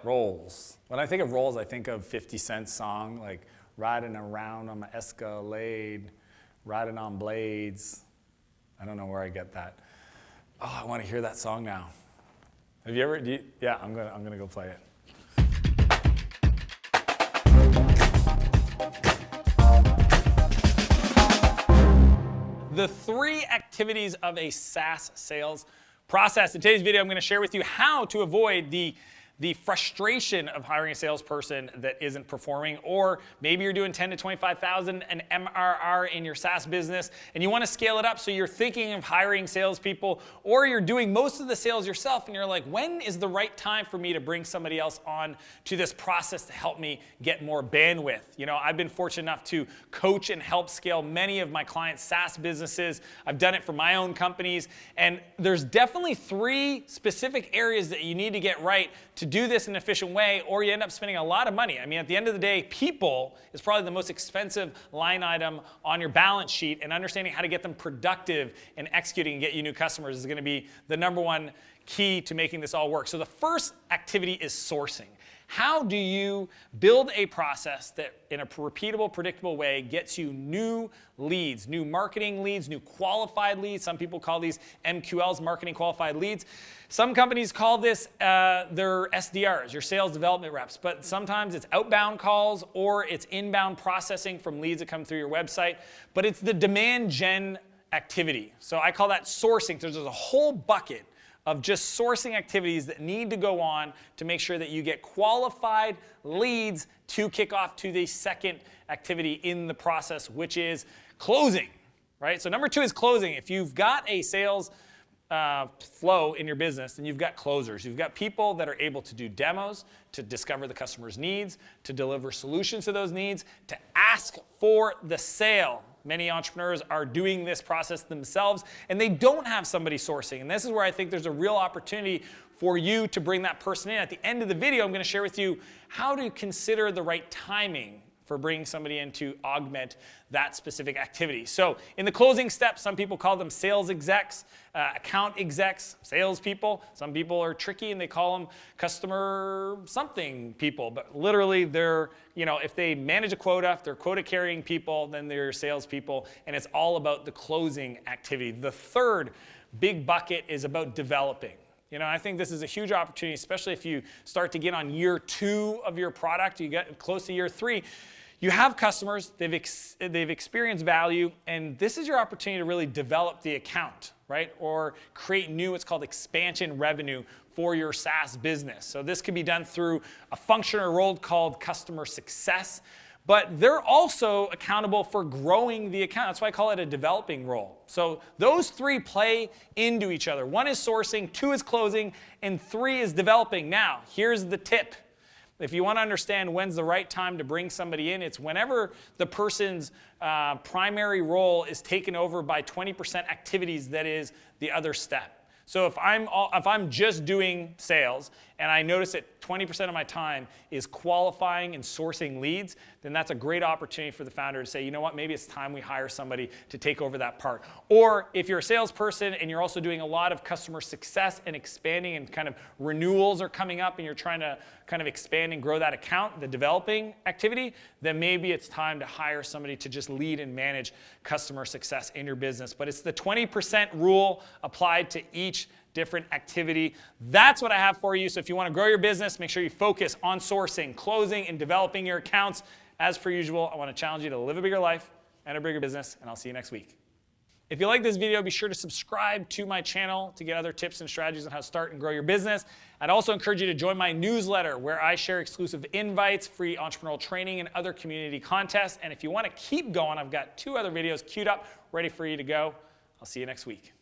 Rolls. When I think of rolls, I think of 50 Cent's song, like riding around on my Escalade, riding on blades. I don't know where I get that. Oh, I want to hear that song now. Have you ever? Yeah, I'm gonna go play it. The 3 activities of a SaaS sales process. In today's video, I'm going to share with you how to avoid the frustration of hiring a salesperson that isn't performing, or maybe you're doing 10 to 25,000 an MRR in your SaaS business and you want to scale it up, so you're thinking of hiring salespeople, or you're doing most of the sales yourself and you're like, when is the right time for me to bring somebody else on to this process to help me get more bandwidth? You know, I've been fortunate enough to coach and help scale many of my clients' SaaS businesses. I've done it for my own companies, and there's definitely 3 specific areas that you need to get right to do this in an efficient way, or you end up spending a lot of money. I mean, at the end of the day, people is probably the most expensive line item on your balance sheet, and understanding how to get them productive and executing and get you new customers is going to be the #1 key to making this all work. So the first activity is sourcing. How do you build a process that in a repeatable, predictable way gets you new leads, new marketing leads, new qualified leads? Some people call these MQLs, marketing qualified leads. Some companies call this their SDRs, your sales development reps, but sometimes it's outbound calls or it's inbound processing from leads that come through your website, but it's the demand gen activity. So I call that sourcing. There's a whole bucket of just sourcing activities that need to go on to make sure that you get qualified leads to kick off to the second activity in the process, which is closing, right? So #2 is closing. If you've got a sales flow in your business, then you've got closers. You've got people that are able to do demos, to discover the customer's needs, to deliver solutions to those needs, to ask for the sale. Many entrepreneurs are doing this process themselves, and they don't have somebody sourcing. And this is where I think there's a real opportunity for you to bring that person in. At the end of the video, I'm going to share with you how to consider the right timing for bringing somebody in to augment that specific activity. So in the closing steps, some people call them sales execs, account execs, salespeople. Some people are tricky and they call them customer something people, but literally they're, you know, if they manage a quota, if they're quota carrying people, then they're salespeople, and it's all about the closing activity. The third big bucket is about developing. You know, I think this is a huge opportunity, especially if you start to get on year 2 of your product, you get close to year 3. You have customers, they've experienced value, and this is your opportunity to really develop the account, right? Or create new, what's called expansion revenue for your SaaS business. So this can be done through a function or role called customer success, but they're also accountable for growing the account. That's why I call it a developing role. So those 3 play into each other. 1 is sourcing, 2 is closing, and 3 is developing. Now, here's the tip. If you want to understand when's the right time to bring somebody in, it's whenever the person's primary role is taken over by 20% activities that is the other step. So if I'm just doing sales and I notice that 20% of my time is qualifying and sourcing leads, then that's a great opportunity for the founder to say, you know what, maybe it's time we hire somebody to take over that part. Or if you're a salesperson and you're also doing a lot of customer success and expanding, and kind of renewals are coming up and you're trying to kind of expand and grow that account, the developing activity, then maybe it's time to hire somebody to just lead and manage customer success in your business. But it's the 20% rule applied to each different activity. That's what I have for you. So if you want to grow your business, make sure you focus on sourcing, closing, and developing your accounts. As per usual, I want to challenge you to live a bigger life and a bigger business, and I'll see you next week. If you like this video, be sure to subscribe to my channel to get other tips and strategies on how to start and grow your business. I'd also encourage you to join my newsletter, where I share exclusive invites, free entrepreneurial training, and other community contests. And if you want to keep going, I've got 2 other videos queued up, ready for you to go. I'll see you next week.